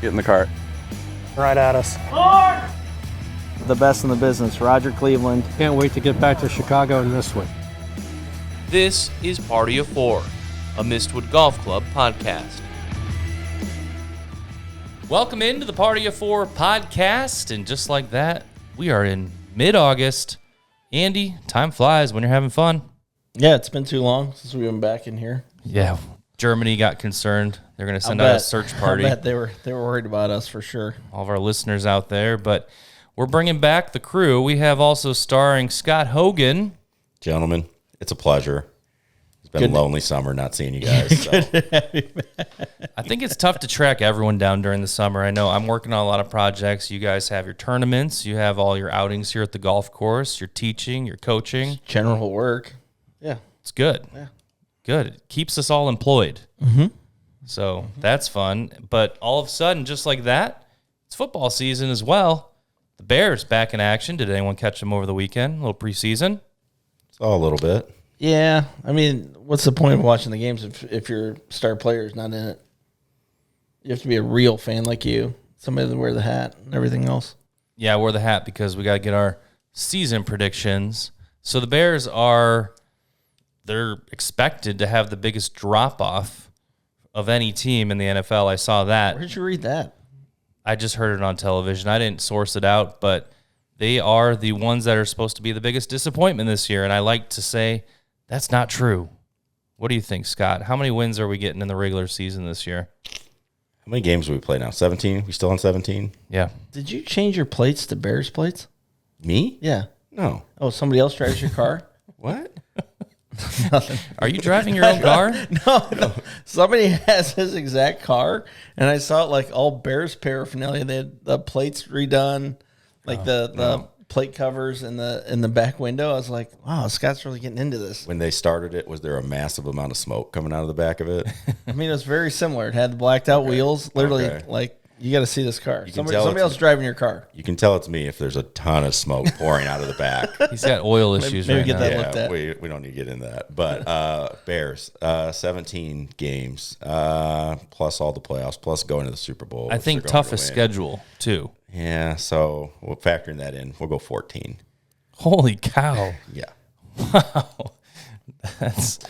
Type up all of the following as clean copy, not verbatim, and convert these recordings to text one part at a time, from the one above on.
Get in the cart. Right at us. The best in the business, Roger Cleveland. Can't wait to get back to Chicago in this one. This is Party of Fore, a Mistwood Golf Club podcast. Welcome into the Party of Fore podcast, and just like that, we are in mid-August. Andy, time flies when you're having fun. Yeah, it's been too long since we've been back in here. Yeah, Germany got concerned. They're going to send out a search party. I bet they were worried about us for sure. All of our listeners out there, but we're bringing back the crew. We have also starring Scott Hogan. Gentlemen, it's a pleasure. It's been a lonely summer not seeing you guys. So. I think it's tough to track everyone down during the summer. I know I'm working on a lot of projects. You guys have your tournaments. You have all your outings here at the golf course. You're teaching. You're coaching. General work. Yeah. It's good. Yeah. Good. It keeps us all employed. Mm-hmm. So that's fun. But all of a sudden, just like that, it's football season as well. The Bears back in action. Did anyone catch them over the weekend? A little preseason? Oh, a little bit. Yeah. I mean, what's the point of watching the games if your star player is not in it? You have to be a real fan like you. Somebody that wear the hat and everything else. Yeah, I wore the hat because we got to get our season predictions. So the Bears they're expected to have the biggest drop-off of any team in the NFL. I saw that. Where did you read that? I just heard it on television. I didn't source it out, but they are the ones that are supposed to be the biggest disappointment this year, and I like to say that's not true. What do you think, Scott? How many wins are we getting in the regular season this year? How many games do we play now? 17? We still on 17? Yeah. Did you change your plates to Bears plates? Me? Yeah. No. Oh, somebody else drives your car? What? Nothing. Are you driving your own car? No. Somebody has his exact car, and I saw it like all Bears paraphernalia. They had the plates redone, like the plate covers in the back window. I was like, wow, Scott's really getting into this. When they started it, was there a massive amount of smoke coming out of the back of it? I mean, it was very similar. It had the blacked out wheels. Literally, like, you got to see this car. Somebody else driving your car. You can tell it's me if there's a ton of smoke pouring out of the back. He's got oil issues maybe right get now. that looked at. We don't need to get into that. But Bears, 17 games, plus all the playoffs, plus going to the Super Bowl. I think toughest schedule, too. Yeah, so we'll factor that in. We'll go 14. Holy cow. Yeah. Wow.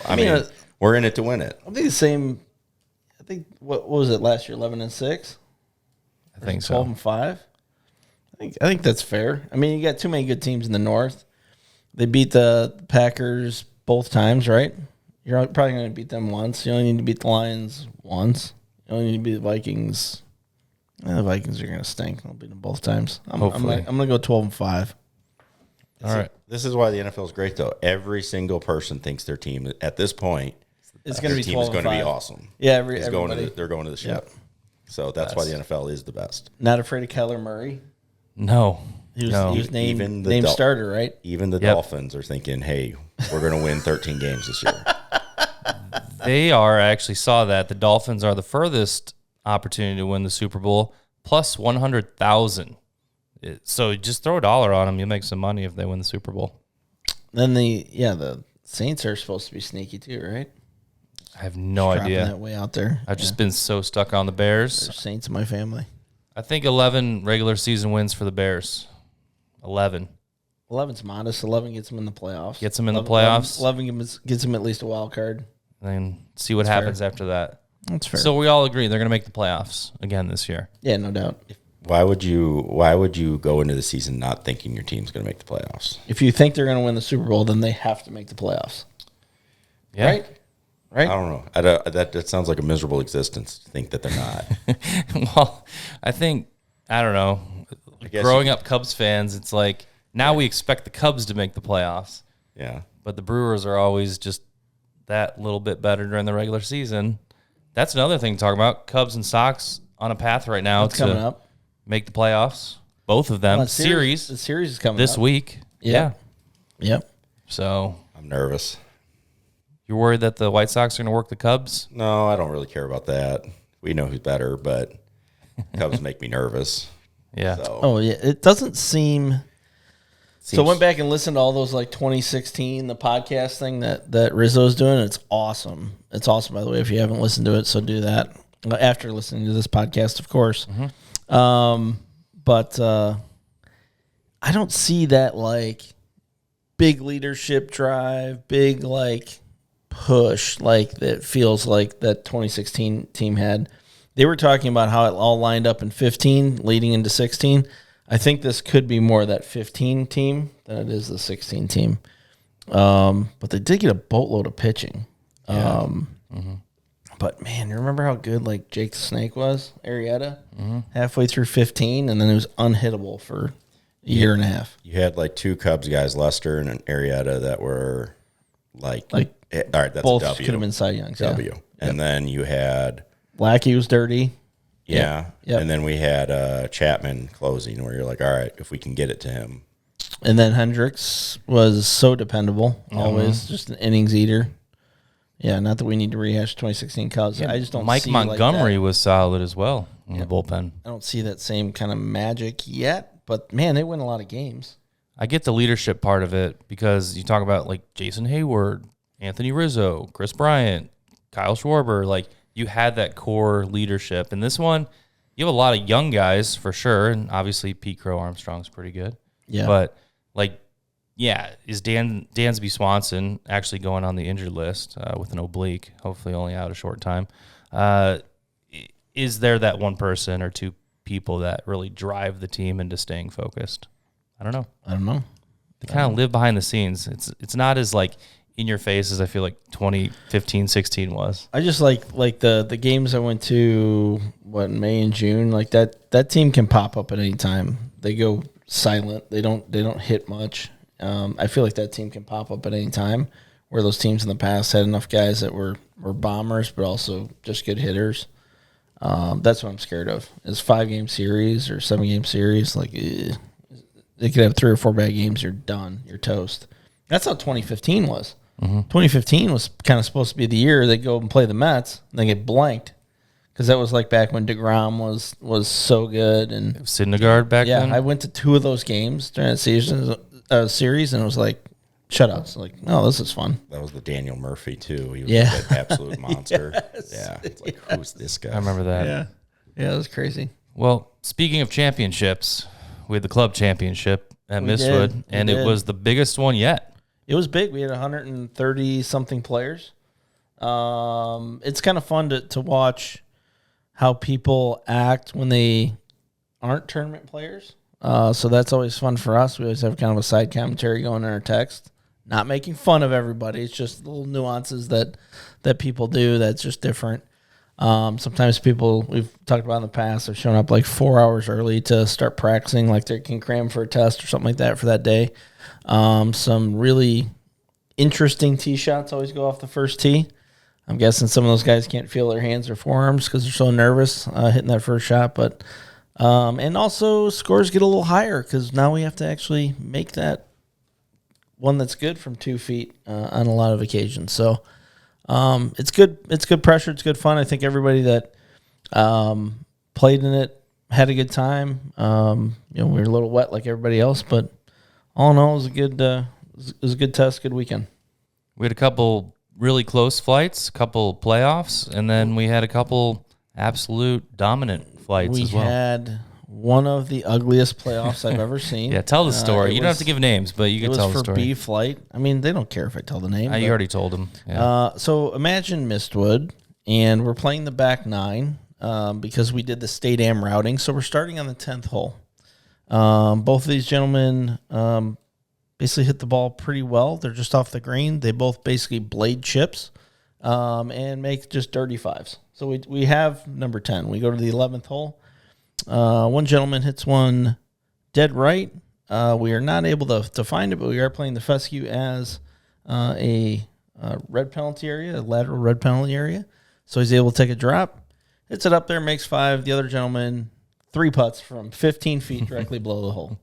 I mean, we're in it to win it. I think the same. I think, what was it last year, 11-6? I think so. 12-5. I think that's fair. I mean, you got too many good teams in the North. They beat the Packers both times, right? You're probably going to beat them once. You only need to beat the Lions once. You only need to beat the Vikings. The Vikings are going to stink. I'll beat them both times. I'm going to go 12-5. All right. This is why the NFL is great, though. Every single person thinks their team at this point, it's going to be 12-5. Team is going to be awesome. Yeah, they're going to the ship. Yep. So that's why the NFL is the best. Not afraid of Kyler Murray. No. He was named starter, right? Even the Dolphins are thinking, hey, we're going to win 13 games this year. They actually saw that. The Dolphins are the furthest opportunity to win the Super Bowl, plus 100,000. So just throw $1 on them. You'll make some money if they win the Super Bowl. Then the Saints are supposed to be sneaky too, right? I have no idea. That way out there. I've just been so stuck on the Bears. There's Saints in my family. I think 11 regular season wins for the Bears. 11. 11's modest. 11 gets them in the playoffs. Gets them in the playoffs. 11 gets them at least a wild card. And then see what happens after that. That's fair. So we all agree they're going to make the playoffs again this year. Yeah, no doubt. Why would you go into the season not thinking your team's going to make the playoffs? If you think they're going to win the Super Bowl, then they have to make the playoffs. Yeah. Right? I don't know. That sounds like a miserable existence to think that they're not. Well, I don't know. Growing up Cubs fans, it's like now we expect the Cubs to make the playoffs. Yeah. But the Brewers are always just that little bit better during the regular season. That's another thing to talk about. Cubs and Sox on a path right now coming up. Make the playoffs. Both of them. The series is coming this up. week. Yeah. Yep. So I'm nervous. you're worried that the White Sox are going to work the Cubs? No, I don't really care about that. We know who's better, but Cubs make me nervous. Yeah. So. Oh, yeah. It doesn't seem... So I went back and listened to all those, like, 2016, the podcast thing that Rizzo's doing. It's awesome. It's awesome, by the way, if you haven't listened to it, so do that. after listening to this podcast, of course. But I don't see that like big leadership drive, big like push like that feels like that 2016 team had. They were talking about how it all lined up in 15 leading into 16. I think this could be more of that 15 team than it is the 16 team. But they did get a boatload of pitching. But man, you remember how good like Jake the Snake was, Arrieta, halfway through 15, and then it was unhittable for a year and a half. You had like two Cubs guys, Lester and Arrieta, that were like all right, that's both a W. could have been Cy Youngs. W. Yeah. And then you had Lackey was dirty. Yep. Yep. And then we had Chapman closing, where you're like, all right, if we can get it to him. And then Hendricks was so dependable, always just an innings eater. Yeah, not that we need to rehash 2016 Cubs. I just don't Mike see Montgomery like was solid as well in the bullpen. I don't see that same kind of magic yet, but man, they win a lot of games. I get the leadership part of it because you talk about like Jason Hayward, Anthony Rizzo, Chris Bryant, Kyle Schwarber. Like you had that core leadership. And this one, you have a lot of young guys for sure. And obviously Pete Crow Armstrong's pretty good. Yeah. But like, yeah, is Dansby Swanson actually going on the injured list with an oblique, hopefully only out a short time? Is there that one person or two people that really drive the team into staying focused? I don't know. They kind of live behind the scenes. It's not as like in your face as I feel like 2015, 16 was. I just like the games I went to in May and June, like that team can pop up at any time. They go silent. They don't hit much. I feel like that team can pop up at any time, where those teams in the past had enough guys that were bombers, but also just good hitters. That's what I'm scared of. Is 5-game series or 7-game series. Like, they could have 3 or 4 bad games. You're done. You're toast. That's how 2015 was. 2015 was kind of supposed to be the year they go and play the Mets, and they get blanked. Because that was like back when DeGrom was so good. And Syndergaard back then? Yeah, I went to 2 of those games during that season. Series, and it was like shutouts. Like, oh, this is fun. That was the Daniel Murphy too. He was Yeah. an absolute monster. Yes. Yeah, it's like who's this guy? I remember that. Yeah, it was crazy. Well, speaking of championships, we had the club championship at We Mistwood, did. and it was the biggest one yet. It was big. We had 130 something players. It's kind of fun to watch how people act when they aren't tournament players. So that's always fun for us. We always have kind of a side commentary going in our text. Not making fun of everybody. It's just little nuances that people do that's just different. Sometimes people, we've talked about in the past, have shown up like 4 hours early to start practicing, like they can cram for a test or something like that for that day. Some really interesting tee shots always go off the first tee. I'm guessing some of those guys can't feel their hands or forearms because they're so nervous hitting that first shot, but and also scores get a little higher because now we have to actually make that one that's good from 2 feet on a lot of occasions. So it's good. It's good pressure. It's good fun. I think everybody that played in it had a good time. We were a little wet like everybody else, but all in all, it was a good test, good weekend. We had a couple really close flights, a couple playoffs, and then we had a couple absolute dominant flights as well. We had one of the ugliest playoffs I've ever seen. Yeah, tell the story. You don't have to give names, but you can tell the It was story. for B flight. I mean, they don't care if I tell the name. You but- already told them. Yeah. So imagine Mistwood, and we're playing the back 9 because we did the state am routing. So we're starting on the 10th hole. Both of these gentlemen basically hit the ball pretty well. They're just off the green. They both basically blade chips and make just dirty 5s. So we have number 10. We go to the 11th hole. One gentleman hits one dead right. We are not able to find it, but we are playing the fescue as a red penalty area, a lateral red penalty area. So he's able to take a drop, hits it up there, makes 5. The other gentleman, 3 putts from 15 feet directly below the hole.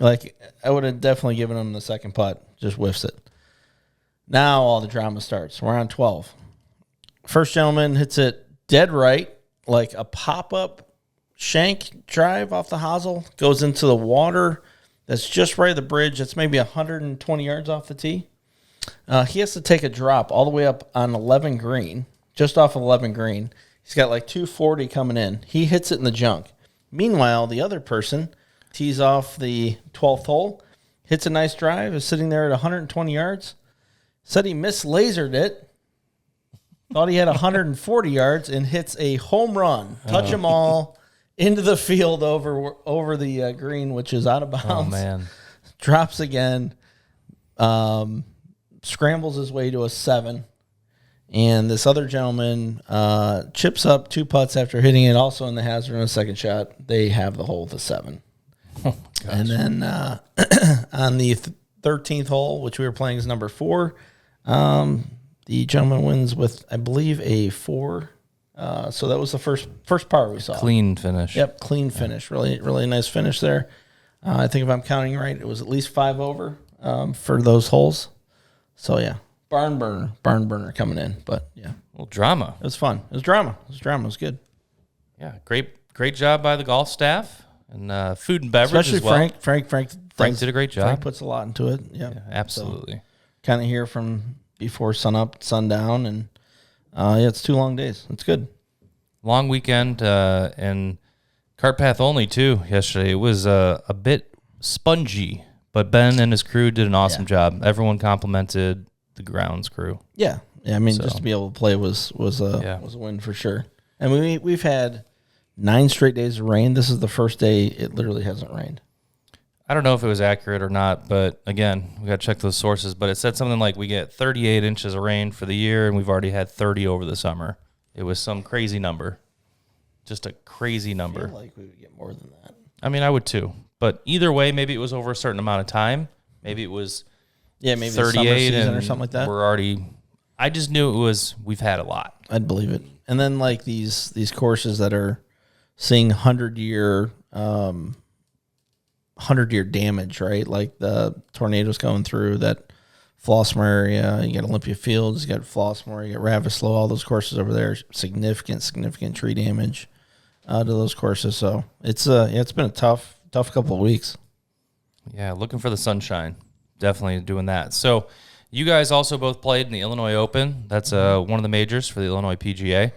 Like, I would have definitely given him the second putt, just whiffs it. Now all the drama starts. We're on 12. First gentleman hits it dead right, like a pop-up shank drive off the hosel, goes into the water that's just right at the bridge. That's maybe 120 yards off the tee. He has to take a drop all the way up on 11 green, just off of 11 green, He's got like 240 coming in. He hits it in the junk. Meanwhile, the other person tees off the 12th hole, hits a nice drive, is sitting there at 120 yards. Said he mislasered it. Thought he had 140 yards and hits a home run. Touch them all into the field over the green, which is out of bounds. Oh, man. Drops again. Scrambles his way to a 7. And this other gentleman chips up 2 putts after hitting it also in the hazard on a second shot. They have the hole with a 7. Oh, and then on the 13th hole, which we were playing as number 4, the gentleman wins with, I believe, a 4. So that was the first par we saw. Clean finish. Yep, clean finish. Really, really nice finish there. I think if I'm counting right, it was at least 5 over for those holes. So, yeah, barn burner coming in. But, yeah. Well, drama. It was fun. It was drama. It was good. Yeah, great job by the golf staff and food and beverage Especially as well. Frank did a great job. Frank puts a lot into it. Yep. Yeah, absolutely. So, kind of here from before sun up, sundown, and it's 2 long days. It's good. Long weekend and cart path only too yesterday. It was a bit spongy, but Ben and his crew did an awesome job. Everyone complimented the grounds crew. Yeah. I mean, just to be able to play was a win for sure. And we've had 9 straight days of rain. This is the first day it literally hasn't rained. I don't know if it was accurate or not, but again, we got to check those sources. But it said something like we get 38 inches of rain for the year, and we've already had 30 over the summer. It was some crazy number, just a crazy number. I feel like we would get more than that. I mean, I would too. But either way, maybe it was over a certain amount of time. Maybe it was maybe 38 season and or something like that. We're already. I just knew it was. We've had a lot. I'd believe it. And then like these courses that are seeing 100-year damage, right? Like the tornadoes going through that Flossmoor area. You got Olympia Fields, you got Flossmoor, you got Ravislow, all those courses over there. Significant tree damage to those courses. So it's been a tough couple of weeks. Yeah, looking for the sunshine. Definitely doing that. So you guys also both played in the Illinois Open. That's one of the majors for the Illinois PGA.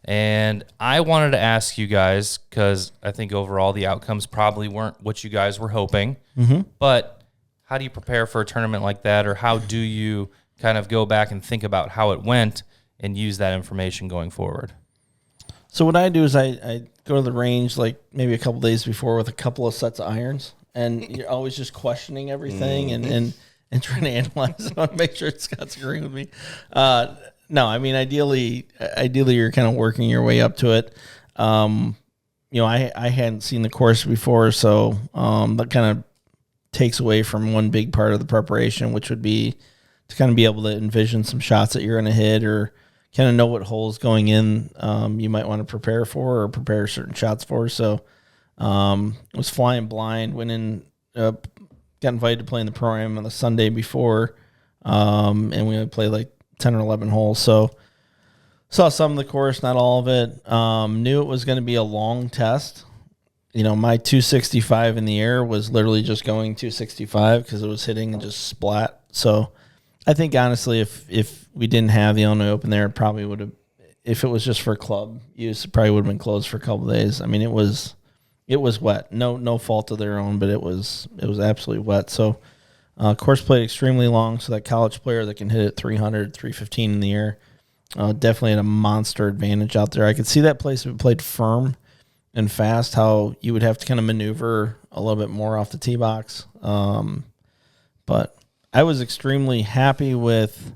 And I wanted to ask you guys, because I think overall the outcomes probably weren't what you guys were hoping, but how do you prepare for a tournament like that, or how do you kind of go back and think about how it went and use that information going forward? So what I do is I go to the range like maybe a couple days before with a couple of sets of irons, and you're always just questioning everything and trying to analyze it. I want to make sure Scott's agreeing with me. No, I mean, ideally, you're kind of working your way up to it. I hadn't seen the course before, so that kind of takes away from one big part of the preparation, which would be to kind of be able to envision some shots that you're going to hit, or kind of know what holes going in you might want to prepare for or prepare certain shots for. So was flying blind, went in, got invited to play in the Pro-Am on the Sunday before, and we would play like 10 or 11 holes. So saw some of the course, not all of it. Knew it was going to be a long test. My 265 in the air was literally just going 265 because it was hitting and just splat. So I think honestly, if we didn't have the Illinois Open there, it probably would have, if it was just for club use, it probably would have been closed for a couple of days. I mean, it was wet. No fault of their own, but it was absolutely wet. So course played extremely long, so that college player that can hit it 300, 315 in the air definitely had a monster advantage out there. I could see that place if it played firm and fast, how you would have to kind of maneuver a little bit more off the tee box. But I was extremely happy with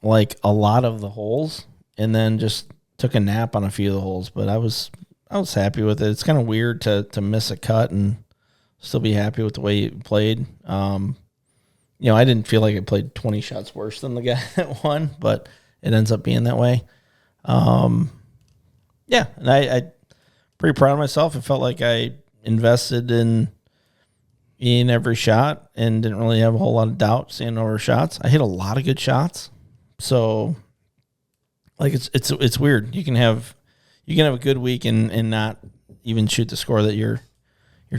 like a lot of the holes, and then just took a nap on a few of the holes. But I was happy with it. It's kind of weird to miss a cut and still be happy with the way it played. I didn't feel like it played 20 shots worse than the guy that won, but it ends up being that way. And I pretty proud of myself. I felt like I invested in every shot and didn't really have a whole lot of doubt seeing over shots. I hit a lot of good shots. So like it's weird. You can have a good week and not even shoot the score that you're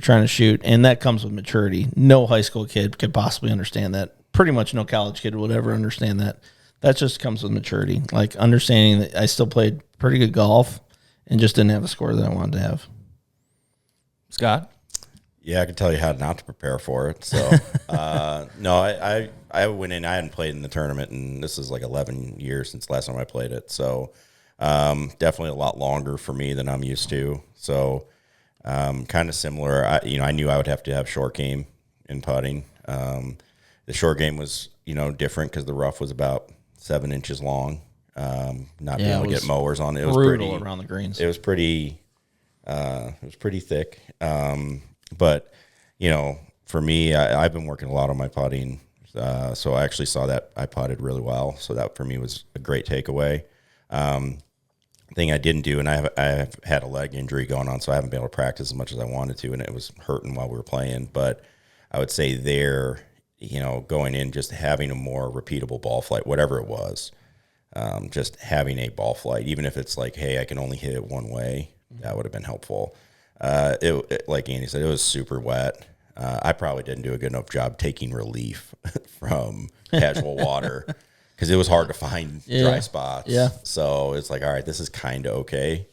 trying to shoot, and that comes with maturity. No high school kid could possibly understand that. Pretty much no college kid would ever understand that. That just comes with maturity, like understanding that I still played pretty good golf, and just didn't have a score that I wanted to have. Scott? Yeah, I can tell you how not to prepare for it. So, no, I went in. I hadn't played in the tournament, and this is like 11 years since the last time I played it. So, definitely a lot longer for me than I'm used to. So, kind of similar. I knew I would have to have short game in putting. The short game was, different because the rough was about 7 inches long. Not being able to get mowers on it. It was brutal pretty around the greens. It was pretty thick. But, for me, I've been working a lot on my putting. So I actually saw that I putted really well. So that for me was a great takeaway. Thing I didn't do, and I've had a leg injury going on, so I haven't been able to practice as much as I wanted to, and it was hurting while we were playing. But I would say there, going in, just having a more repeatable ball flight, whatever it was, just having a ball flight, even if it's like, hey, I can only hit it one way, that would have been helpful. It like Andy said, it was super wet. I probably didn't do a good enough job taking relief from casual water because it was hard to find dry spots. Yeah. So it's like, all right, this is kind of okay.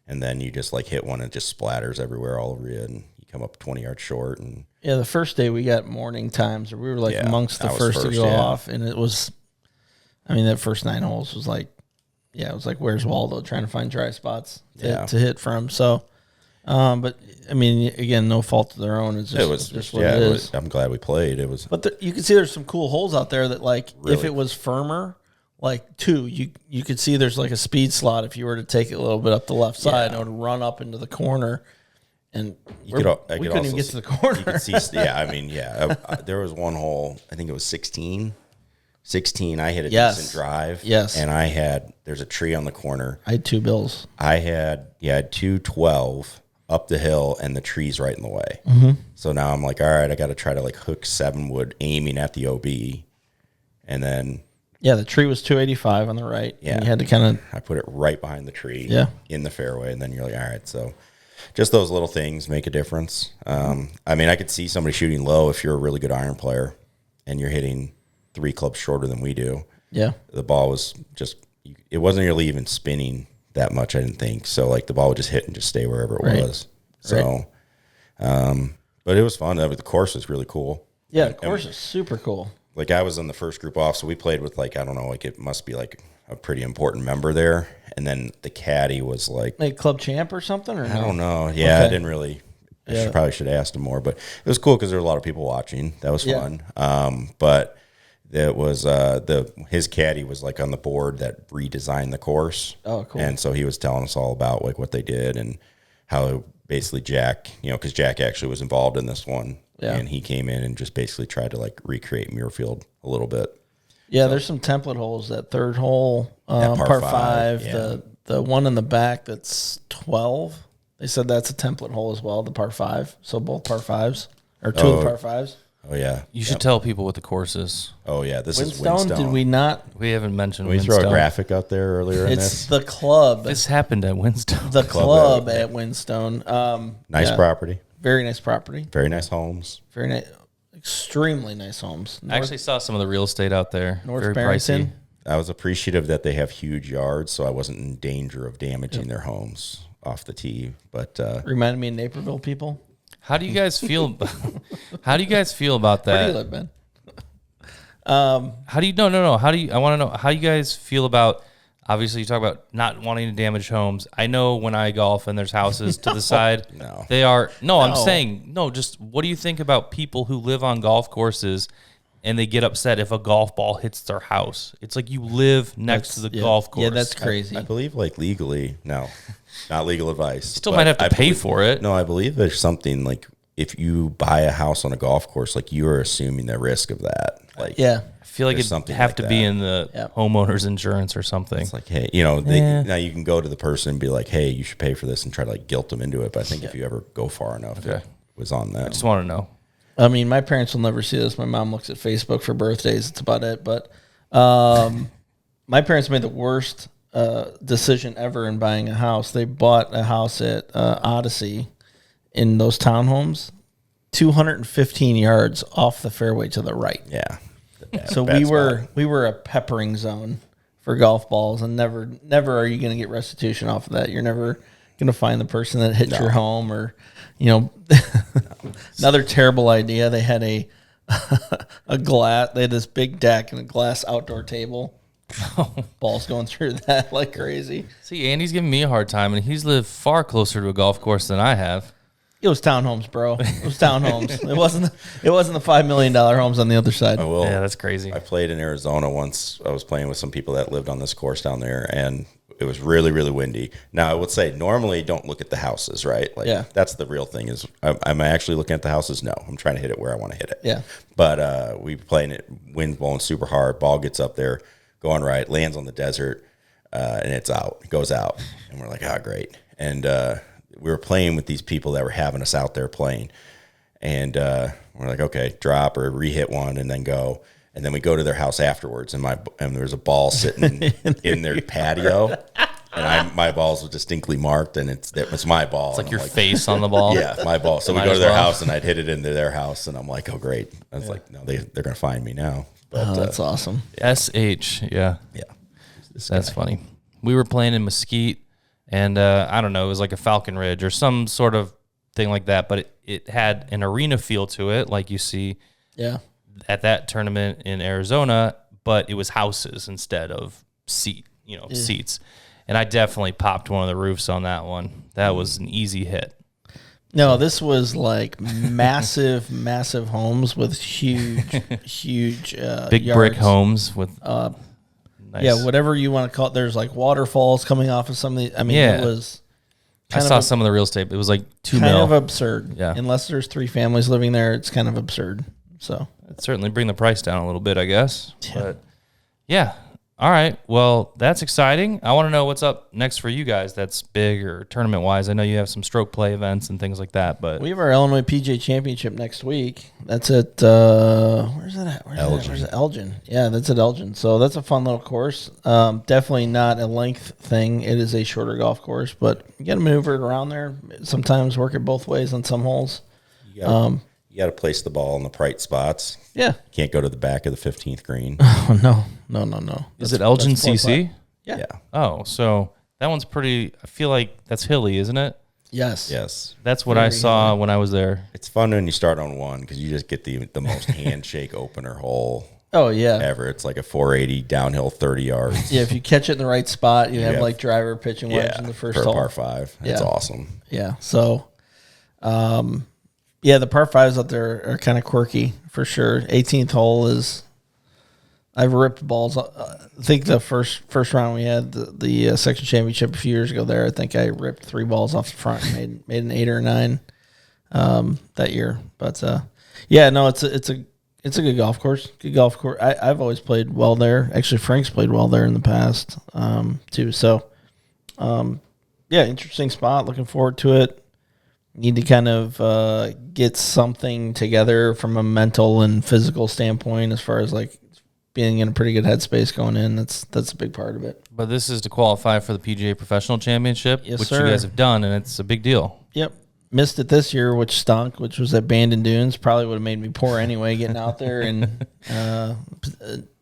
And then you just like hit one and it just splatters everywhere all over you, and you come up 20 yards short. And the first day we got morning times, or we were like amongst the first to go off, and it was, that first 9 holes was like, it was like, where's Waldo, trying to find dry spots to hit from. So, but again, no fault of their own. It's just what it is. I'm glad we played. It was, but you can see there's some cool holes out there that, like, really? If it was firmer, like 2, you could see there's like a speed slot if you were to take it a little bit up the left side, and it would run up into the corner. And we couldn't even get to the corner. You could see, there was one hole, I think it was 16. I hit a decent drive. Yes. And there's a tree on the corner. I had 2 bills. I had 212 up the hill, and the tree's right in the way. Mm-hmm. So now I'm like, all right, I got to try to like hook 7 wood aiming at the OB. And then. Yeah, the tree was 285 on the right. Yeah. And you had to kind of. I put it right behind the tree. Yeah. In the fairway. And then you're like, all right, so. Just those little things make a difference. I could see somebody shooting low if you're a really good iron player and you're hitting 3 clubs shorter than we do. Yeah. The ball was just, it wasn't really even spinning that much, I didn't think. So, like, the ball would just hit and just stay wherever it was. So, but it was fun. The course was really cool. Yeah, the course is super cool. Like, I was in the first group off, so we played with, like, I don't know, like, it must be, like, a pretty important member there. And then the caddy was like club champ or something, or I don't know. Yeah, okay. I didn't really. Probably should have asked him more, but it was cool because there were a lot of people watching. That was fun. But it was his caddy was like on the board that redesigned the course. Oh, cool! And so he was telling us all about like what they did and how basically Jack, because Jack actually was involved in this one, and he came in and just basically tried to like recreate Muirfield a little bit. Yeah, there's some template holes. That third hole, par 5, the one in the back that's 12. They said that's a template hole as well, the par 5. So both par 5s, or 2 of the par 5s. Oh, yeah. You should tell people what the course is. Oh, yeah. This is Windstone. Did we not? We haven't mentioned Did we throw a graphic out there earlier in this? It's the club. This happened at Windstone. The club at Windstone. Nice property. Very nice property. Very nice homes. Very nice. Extremely nice homes. I actually saw some of the real estate out there. North Very Barrington. pricey. I was appreciative that they have huge yards, so I wasn't in danger of damaging their homes off the tee. But reminded me of Naperville people. How do you guys feel? How do you guys feel about that? Where do you live, Ben? How do you? No. How do you? I want to know how you guys feel about. Obviously, you talk about not wanting to damage homes. I know when I golf and there's houses to the side. No. They are. No, I'm saying, no, just what do you think about people who live on golf courses and they get upset if a golf ball hits their house? It's like you live next to the golf course. Yeah, that's crazy. I believe like legally, no, not legal advice. Still might have to pay for it. No, I believe there's something like if you buy a house on a golf course, like you are assuming the risk of that. Like, yeah. I feel like it'd have to be in the homeowner's insurance or something. It's like, hey, now you can go to the person and be like, hey, you should pay for this and try to like guilt them into it. But I think if you ever go far enough, it was on them. I just want to know. I mean, my parents will never see this. My mom looks at Facebook for birthdays. It's about it. But my parents made the worst decision ever in buying a house. They bought a house at Odyssey in those townhomes, 215 yards off the fairway to the right. Yeah. So we were a peppering zone for golf balls, and never are you going to get restitution off of that. You're never going to find the person that hit your home, or another terrible idea. They had a glass. They had this big deck and a glass outdoor table. Balls going through that like crazy. See, Andy's giving me a hard time, and he's lived far closer to a golf course than I have. It was townhomes, bro. It was townhomes. It wasn't the $5 million homes on the other side. Yeah, that's crazy. I played in Arizona once. I was playing with some people that lived on this course down there, and it was really, really windy. Now, I would say normally don't look at the houses, right? Like that's the real thing. Is am I actually looking at the houses? No, I'm trying to hit it where I want to hit it. Yeah. But we playing it, wind blowing super hard. Ball gets up there, going right, lands on the desert, and it's out. It goes out, and we're like, great. And we were playing with these people that were having us out there playing, and we're like, okay, drop or re-hit one and then go. And then we go to their house afterwards, and there's a ball sitting in their patio, and my balls were distinctly marked, and it's my ball. It's like your face on the ball. Yeah, my ball. So we go to their house, and I'd hit it into their house, and I'm like, oh great. I was like, no, they're gonna find me now. But, that's awesome. SH, yeah, that's funny. We were playing in Mesquite. And I don't know, it was like a Falcon Ridge or some sort of thing like that. But it had an arena feel to it, like you see at that tournament in Arizona. But it was houses instead of seats. And I definitely popped one of the roofs on that one. That was an easy hit. No, this was like massive, massive homes with huge big yards. brick homes with... Nice. Yeah, whatever you want to call it. There's like waterfalls coming off of some of the. I mean, it was. I saw some of the real estate. It was like $2 million. Kind of absurd. Yeah. Unless there's 3 families living there, it's kind of absurd. So it'd certainly bring the price down a little bit, I guess. Yeah. But yeah. All right. Well, that's exciting. I want to know what's up next for you guys. That's big or tournament wise. I know you have some stroke play events and things like that. But we have our Illinois PGA Championship next week. That's at where's that at? Where's it? Elgin. Yeah, that's at Elgin. So that's a fun little course. Definitely not a length thing. It is a shorter golf course, but you got to maneuver it around there. Sometimes work it both ways on some holes. You got to place the ball in the right spots. Yeah. You can't go to the back of the 15th green. Oh, no. Is it Elgin CC? Yeah. Oh, so that one's pretty, I feel like that's hilly, isn't it? Yes. That's what I saw when I was there. It's fun when you start on one because you just get the most handshake opener hole. Oh, yeah. Ever. It's like a 480 downhill 30 yards. Yeah, if you catch it in the right spot, you have like driver pitching wedge in the first hole. Par 5. That's awesome. Yeah. So, the par 5s out there are kind of quirky for sure. 18th hole is, I've ripped balls. I think the first round we had the section championship a few years ago there, I think I ripped 3 balls off the front and made an 8 or 9 that year. But it's a good golf course. Good golf course. I've always played well there. Actually, Frank's played well there in the past too. So, interesting spot. Looking forward to it. Need to kind of get something together from a mental and physical standpoint as far as like being in a pretty good headspace going in. That's a big part of it. But this is to qualify for the PGA Professional Championship, yes, which sir. you guys have done, and it's a big deal. Yep. Missed it this year, which stunk, which was at Bandon Dunes. Probably would have made me poor anyway, getting out there and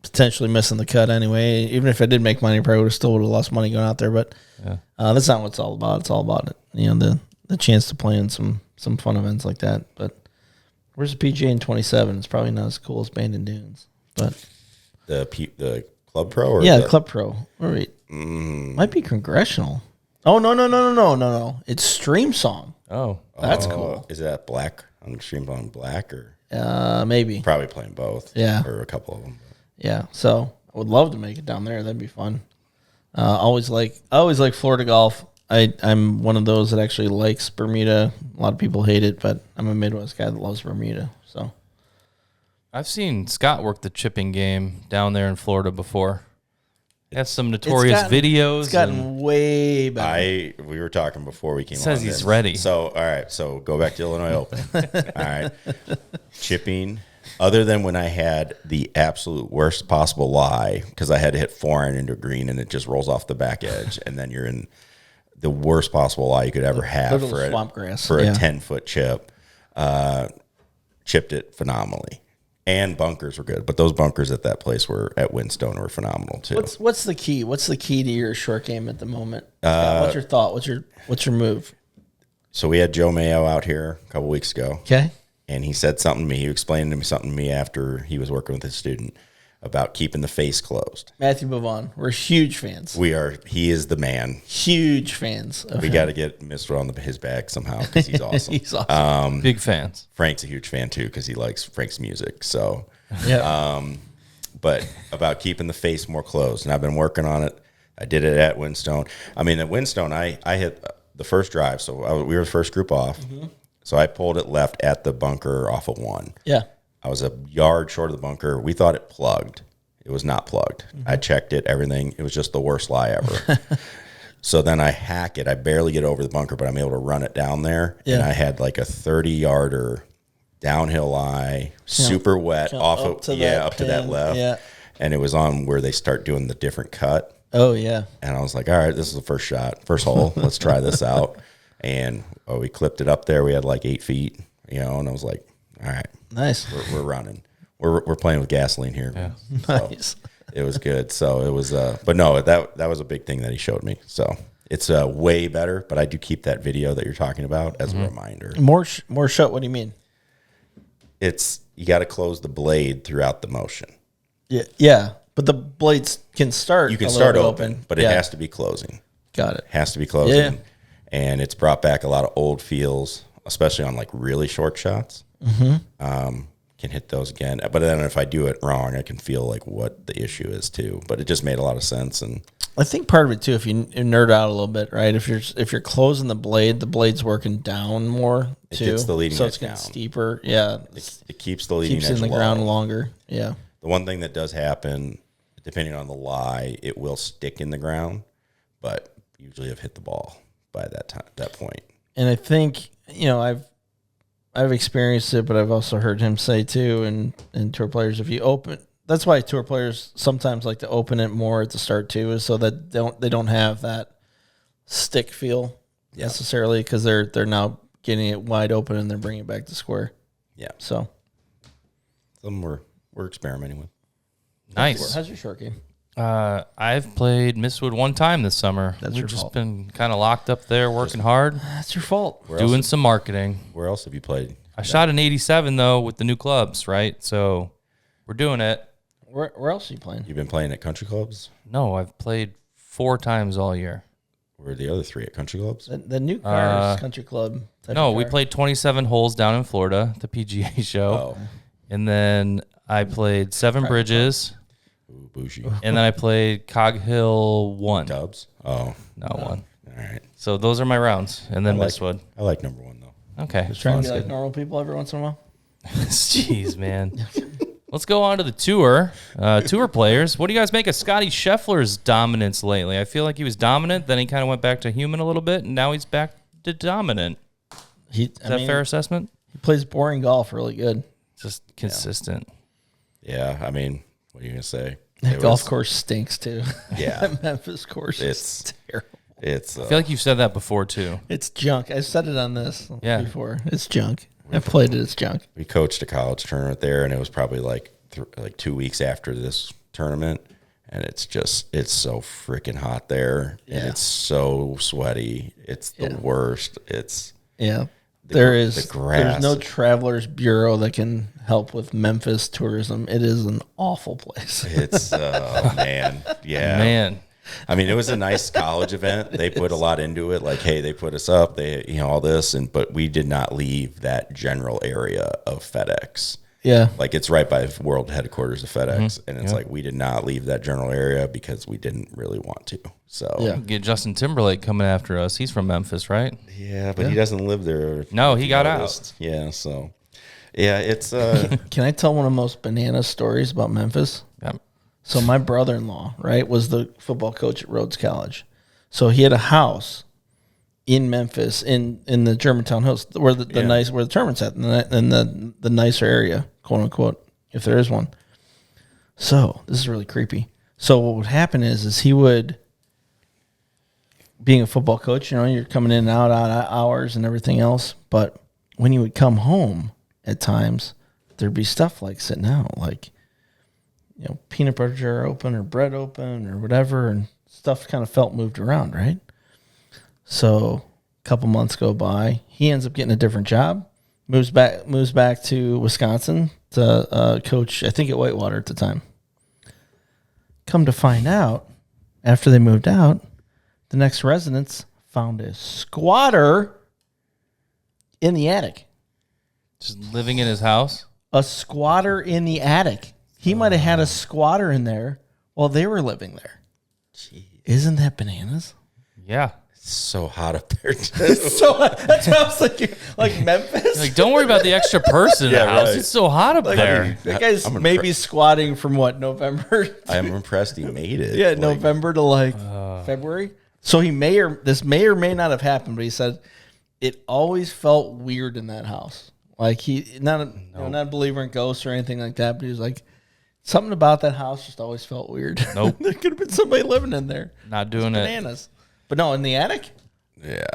potentially missing the cut anyway. Even if I did make money, I probably still would have lost money going out there. But that's not what it's all about. It's all about it. The chance to play in some fun events like that. But where's the PGA in 27? It's probably not as cool as Bandon Dunes. But the Club Pro? Or Club Pro. All right. Might be Congressional. Oh, no. It's Stream Song. Oh. That's cool. Is that Black? On Stream Song Black? Or maybe. Probably playing both. Yeah. Or a couple of them. Yeah. So I would love to make it down there. That'd be fun. I always like Florida golf. I'm one of those that actually likes Bermuda. A lot of people hate it, but I'm a Midwest guy that loves Bermuda. So I've seen Scott work the chipping game down there in Florida before. Has some notorious videos. It's gotten way better. We were talking before we came on. Says he's ready. So, all right. So go back to Illinois Open. All right. Chipping. Other than when I had the absolute worst possible lie because I had to hit 4-iron into a green and it just rolls off the back edge, and then you're in the worst possible lie you could ever have for swamp grass for a 10-foot chip. Chipped it phenomenally. And bunkers were good, but those bunkers at that place were at Windstone were phenomenal too. What's the key? What's the key to your short game at the moment? What's your thought? What's your move? So we had Joe Mayo out here a couple weeks ago. Okay. And he said something to me. He explained to me something to me after he was working with his student about keeping the face closed. Matthew Bavon. We're huge fans. We are. He is the man. Huge fans of We him. got to get Mr. on his back somehow because he's awesome. He's awesome. Big fans. Frank's a huge fan too because he likes Frank's music. So, Yeah. but about keeping the face more closed, and I've been working on it. I did it at Windstone. I mean, at Windstone, I hit the first drive, so we were the first group off. Mm-hmm. So I pulled it left at the bunker off of 1. Yeah. I was a yard short of the bunker. We thought it plugged. It was not plugged. Mm-hmm. I checked it, everything. It was just the worst lie ever. So then I hack it. I barely get over the bunker, but I'm able to run it down there. Yeah. And I had like a 30-yarder downhill lie, super wet, off up to that left. Yeah. And it was on where they start doing the different cut. Oh, yeah. And I was like, all right, this is the first shot, first hole. Let's try this out. And we clipped it up there. We had like 8 feet, and I was like, all right, Nice. we're running. We're playing with gasoline here. Yeah. So Nice. it was good. So it was, but no, that was a big thing that he showed me. So it's way better, but I do keep that video that you're talking about as a reminder. More shut. What do you mean? You got to close the blade throughout the motion. Yeah. Yeah. But the blades can start. You can a start little open, but it has to be closing. Got it. Has to be closing. Yeah. And it's brought back a lot of old feels, especially on like really short shots. Mm-hmm. Can hit those again. But then if I do it wrong, I can feel like what the issue is too. But it just made a lot of sense. And I think part of it too, if you nerd out a little bit, right? If you're closing the blade's working down more too. It gets the leading so edge it's getting down. steeper. Yeah. It keeps the leading Keeps edge in the low. ground longer. Yeah. The one thing that does happen, depending on the lie, it will stick in the ground, but usually I've hit the ball by that point. And I think, I've experienced it, but I've also heard him say too, and tour players, if you open, that's why tour players sometimes like to open it more at the start too, is so that they don't have that stick feel necessarily, because they're now getting it wide open and they're bringing it back to square. Yeah. So Some we're experimenting with. Nice. how's your short game? I've played Mistwood one time this summer. That's We've your just fault. been kind of locked up there working hard, That's your fault. doing some marketing. Where else have you played? I shot an 87 though with the new clubs, right? So we're doing it. Where else are you playing? You've been playing at country clubs? No, I've played 4 times all year. Where are the other 3 at country clubs? The new cars country club. type No, of we car? played 27 holes down in Florida, the PGA show. Oh, And then I played 7 Bridges. ooh, bougie. And then I played Cog Hill 1. Dubs? Oh, No, 1. all right. So those are my rounds. And then I like- Mistwood. I like number 1 though. Okay. Trying to be like normal people every once in a while. Jeez, man. Let's go on to the tour. Tour players. What do you guys make of Scottie Scheffler's dominance lately? I feel like he was dominant, then he kind of went back to human a little bit, and now he's back to dominant. Is that a fair assessment? He plays boring golf really good. Just consistent. Yeah, I mean, what are you gonna say? That It golf was- course stinks too. Yeah. That Memphis course It's- is terrible. It's I feel like you've said that before, too. It's junk. I said it on this before. It's junk. I played it. It's junk. we coached a college tournament there, and it was probably like 2 weeks after this tournament, and it's so freaking hot there, and Yeah. it's so sweaty. It's the worst. It's Yeah. The There's grass. no travelers bureau that can help with Memphis tourism. It is an awful place. it's man, yeah, Man. I mean, it was a nice college event. They put a lot into it. Like, hey, they put us up. They, all this, but we did not leave that general area of FedEx. Yeah. Like, it's right by world headquarters of FedEx, and it's like we did not leave that general area because we didn't really want to. So Yeah. Get Justin Timberlake coming after us. He's from Memphis, right? yeah, but he doesn't live there. No, if he you got noticed. Yeah, so yeah, it's Can I tell one of the most banana stories about Memphis? Yeah. So my brother-in-law, right, was the football coach at Rhodes College. So he had a house in Memphis, in the Germantown Hills, where the nice where the tournament's at, in the nicer area, quote unquote, if there is one. So this is really creepy. So what would happen is he would, being a football coach, you're coming in and out hours and everything else. But when he would come home at times, there'd be stuff like sitting out, like, peanut butter jar open or bread open or whatever, and stuff kind of felt moved around, right? So a couple months go by. He ends up getting a different job, moves back to Wisconsin to coach, I think, at Whitewater at the time. Come to find out, after they moved out, the next residents found a squatter in the attic. Just living in his house. A squatter in the attic. He might have had a squatter in there while they were living there. Jeez. Isn't that bananas? Yeah. It's so hot up there. So that's what I was thinking. Like Memphis. Like, don't worry about the extra person in the house. right. It's so hot up there. That guy's I'm maybe squatting from what, November? I'm impressed he made it. Yeah, Like, November to February. So this may or may not have happened, but he said it always felt weird in that house. Like he not a believer in ghosts or anything like that, but he was like, something about that house just always felt weird. Nope. There could have been somebody living in there. Not doing it. Bananas. But no, in the attic? Yeah.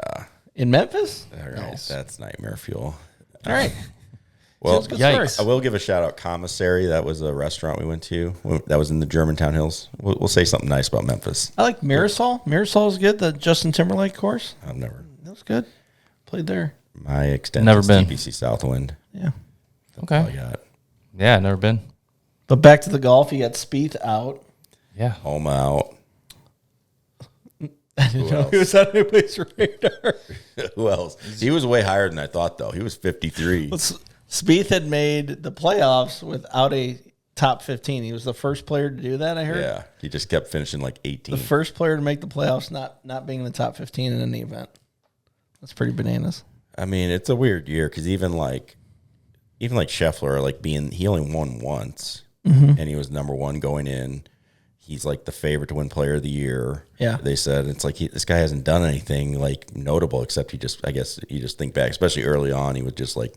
In Memphis? All right. That's nightmare fuel. All right. Well, Sounds good story. Yikes. I will give a shout out Commissary. That was a restaurant we went to. That was in the Germantown Hills. We'll say something nice about Memphis. I like Marisol. Marisol is good. The Justin Timberlake course. I've never. That was good. Played there. My extension Never is been. TPC Southwind. Yeah. All I Okay. got. Yeah, never been. But back to the golf. You got Spieth out. Yeah. Home out. I didn't know he was on anybody's radar. Who else? He was way higher than I thought, though. He was 53. Spieth had made the playoffs without a top 15. He was the first player to do that, I heard. Yeah. He just kept finishing like 18. The first player to make the playoffs not being in the top 15 in any event. That's pretty bananas. I mean, it's a weird year because even like Scheffler, like he only won once, and he was number one going in. He's like the favorite to win Player of the Year. Yeah. They said it's like this guy hasn't done anything like notable except I guess you just think back, especially early on, he would just like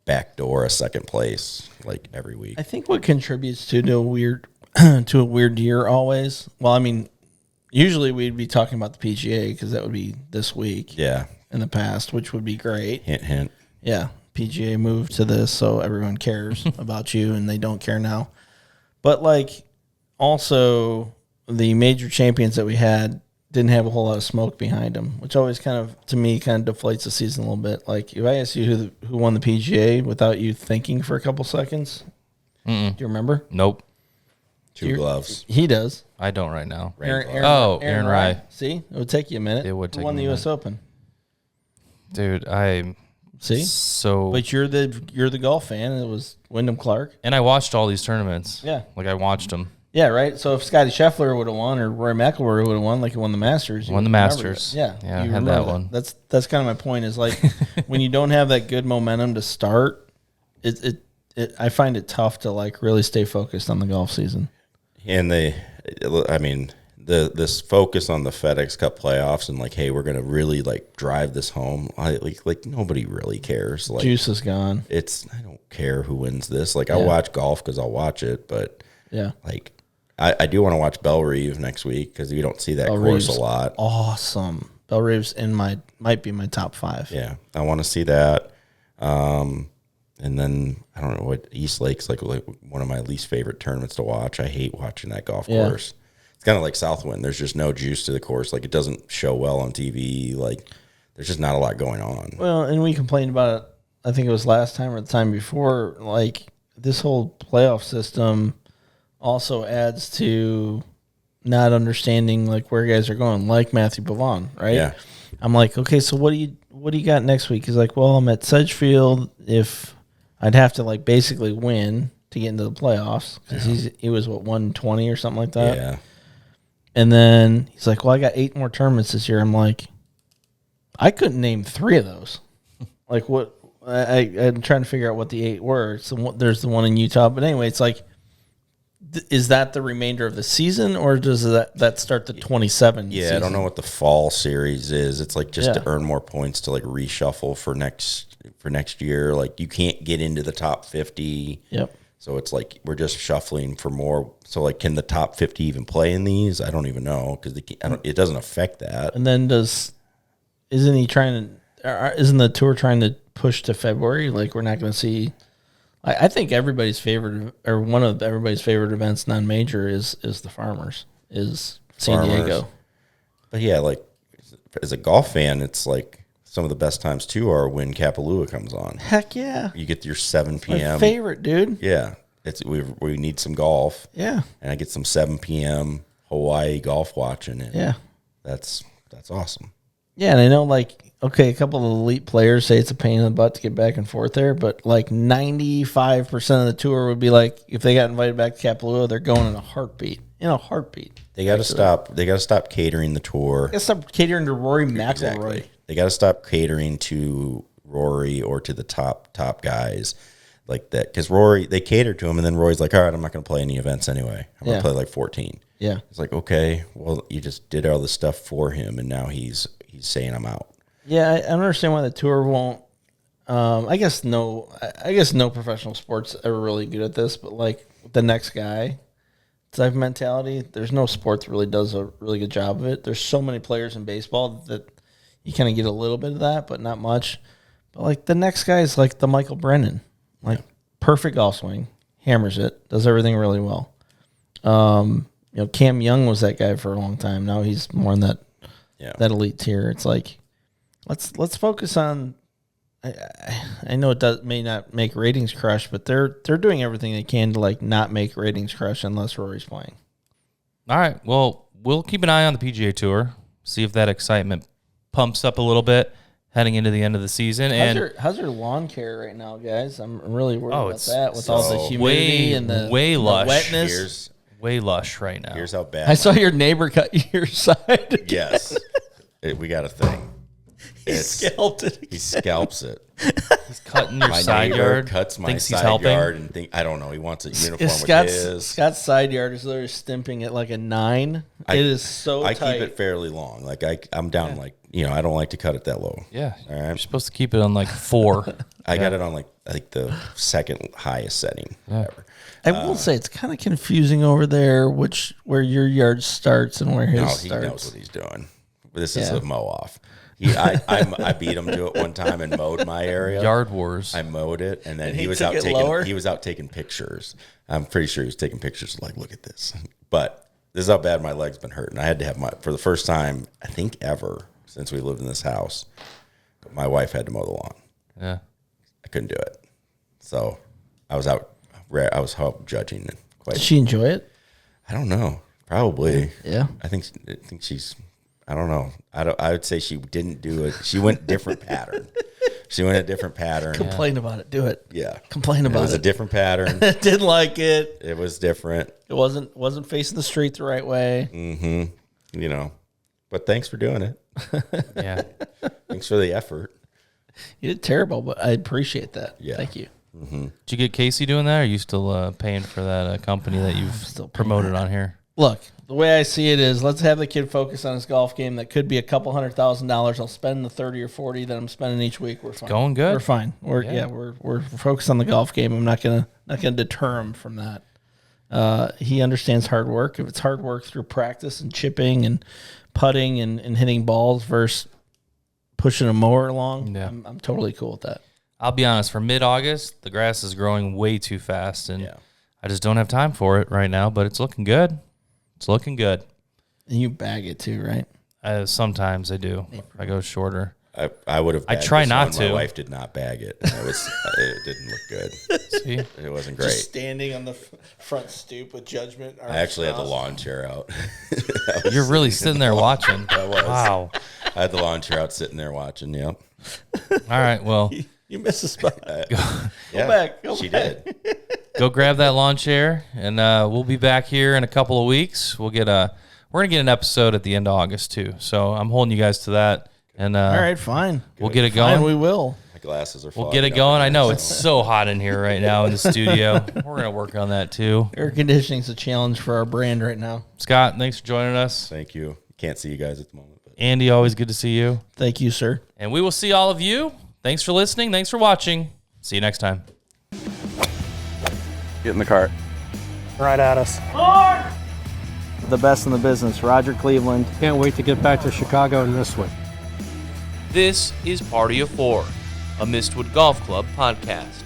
backdoor a second place like every week. I think what contributes to a weird year always. Well, I mean, usually we'd be talking about the PGA because that would be this week. Yeah. In the past, which would be great. Hint, hint. Yeah, PGA moved to this, so everyone cares about you, and they don't care now. But like, also the major champions that we had didn't have a whole lot of smoke behind them, which always kind of deflates the season a little bit. Like if I ask you who won the PGA without you thinking for a couple seconds, do you remember? Nope. Two gloves. He does. I don't right now. Aaron Rai. Rai. See, it would take you a minute. It would take Who won me the a U.S. Open? Dude, I'm See, so. but you're the golf fan, and it was Wyndham Clark. And I watched all these tournaments. Yeah. Like I watched them. Yeah, right. So if Scottie Scheffler would have won, or Rory McIlroy would have won, like he won the Masters, Won the Masters. Yeah, Yeah, I you had remember that one. That's kind of my point. Is like when you don't have that good momentum to start, I find it tough to like really stay focused on the golf season. And this focus on the FedEx Cup playoffs and like, hey, we're gonna really like drive this home. Like nobody really cares. Like Juice is gone. I don't care who wins this. Like I watch golf because I'll watch it, but Yeah, like I do want to watch Belle Reve next week because you don't see that course Reeves, a lot. awesome. Belle Reeves might be my top 5. Yeah, I want to see that. And then I don't know what East Lake's like one of my least favorite tournaments to watch. I hate watching that golf course. It's kind of like Southwind. There's just no juice to the course. Like it doesn't show well on TV. Like there's just not a lot going on. Well, and we complained about it. I think it was last time or the time before. Like this whole playoff system also adds to not understanding like where guys are going, like Matthew Pavon, right? Yeah. I'm like, okay, so what do you got next week? He's like, well, I'm at Sedgefield. If I'd have to like basically win to get into the playoffs because he was what 120 or something like that. Yeah. And then he's like, well, I got 8 more tournaments this year. I'm like, I couldn't name 3 of those. Like what? I'm trying to figure out what the 8 were. So there's the one in Utah, but anyway, it's like, is that the remainder of the season, or does that start the 27? Yeah, season? I don't know what the fall series is. It's like just Yeah. to earn more points to like reshuffle for next year. Like you can't get into the top 50. Yep. So it's like we're just shuffling for more. So like, can the top 50 even play in these? I don't even know because it doesn't affect that. And then isn't the tour trying to push to February? Like we're not going to see I think everybody's favorite, or one of everybody's favorite events, non-major, is the Farmers, is San Diego. But yeah, like as a golf fan, it's like some of the best times too are when Kapalua comes on. Heck yeah. You get your 7 p.m. My favorite, dude. Yeah. We need some golf. Yeah. And I get some 7 p.m. Hawaii golf watching it. Yeah. That's awesome. Yeah, and I know, like, okay, a couple of elite players say it's a pain in the butt to get back and forth there, but like 95% of the tour would be like, if they got invited back to Kapalua, they're going in a heartbeat. In a heartbeat. They got to stop. They got to stop catering the tour. They got to stop catering to Rory McIlroy. Exactly. They got to stop catering to Rory or to the top guys like that, because Rory, they cater to him, and then Rory's like, all right, I'm not going to play any events anyway. I'm going to play like 14. Yeah. It's like, okay, well, you just did all this stuff for him, and now he's saying I'm out. Yeah, I don't understand why the tour won't. I guess no professional sports are really good at this, but like the next guy type of mentality, there's no sport that really does a really good job of it. There's so many players in baseball that you kind of get a little bit of that, but not much. But like the next guy is like the Michael Brennan, like perfect golf swing, hammers it, does everything really well. Cam Young was that guy for a long time. Now he's more in that elite tier. It's like let's focus on. I know it may not make ratings crush, but they're doing everything they can to like not make ratings crush unless Rory's playing. All right. Well, we'll keep an eye on the PGA Tour, see if that excitement pumps up a little bit heading into the end of the season. How's your lawn care right now, guys? I'm really worried about it's that with all the humidity and the lush. wetness. Way lush right now. Here's how bad. I saw your neighbor cut your side. Yes, we got a thing. He scalped it. He scalps it. He's cutting your My side neighbor yard. cuts my Thinks he's side helping. yard and I don't know. He wants a uniform with his. Scott's side yard is literally stimping at like a 9. It is so I tight. keep it fairly long. Like I'm down like I don't like to cut it that low. Yeah. All right. You're supposed to keep it on like 4. I got it on like I think the second highest setting ever. I will say it's kind of confusing over there, where your yard starts and where his No, starts. he knows what he's doing. This is a mow off. I beat him to it one time and mowed my area. Yard wars. I mowed it, and then And he was took out it taking. lower? He was out taking pictures. I'm pretty sure he was taking pictures. Like, look at this. But this is how bad my leg's been hurting. I had to have for the first time I think ever since we lived in this house. My wife had to mow the lawn. Yeah. I couldn't do it, so I was out. I was help judging it. Did she enjoy it? I don't know. Probably. Yeah. I think she's. I don't know. I would say she didn't do it. She went different pattern. She went a different pattern. Complain about it. Do it. Yeah. Complain about it. It was a different pattern. Didn't like it. It was different. It wasn't facing the street the right way. Mm-hmm. But thanks for doing it. Yeah. Thanks for the effort. You did terrible, but I appreciate that. Yeah. Thank you. Did you get Casey doing that, or are you still paying for that company that you've still paying promoted on here? Look, the way I see it is, let's have the kid focus on his golf game. That could be a couple $100,000. I'll spend the 30 or 40 that I'm spending each week. We're fine. Going good. We're fine. We're focused on the golf game. I'm not gonna deter him from that. He understands hard work. If it's hard work through practice and chipping and putting and hitting balls versus pushing a mower along, I'm totally cool with that. I'll be honest, for mid-August, the grass is growing way too fast, and Yeah. I just don't have time for it right now, but it's looking good. It's looking good. And you bag it too, right? Sometimes I do. I go shorter. I would have. I try not to. My wife did not bag it. It didn't look good. See? It wasn't great. Just standing on the front stoop with judgment. I actually had the lawn chair out. You're really sitting there watching. I was. Wow. I had the lawn chair out, sitting there watching. Yep. All right, well, You missed a spot. Yeah, back, go she back. did. go grab that lawn chair, and we'll be back here in a couple of weeks. We're gonna get an episode at the end of August too, so I'm holding you guys to that. And All right, fine. we'll get it going. Fine, we will. My glasses are. We'll get it going. I know it's so hot in here right now in the studio. We're gonna work on that too. Air conditioning's a challenge for our brand right now. Scott, thanks for joining us. Thank you. Can't see you guys at the moment, but Andy, always good to see you. Thank you, sir. And we will see all of you. Thanks for listening. Thanks for watching. See you next time. Get in the cart. Right at us. The best in the business, Roger Cleveland. Can't wait to get back to Chicago in this one. This is Party of Four, a Mistwood Golf Club podcast.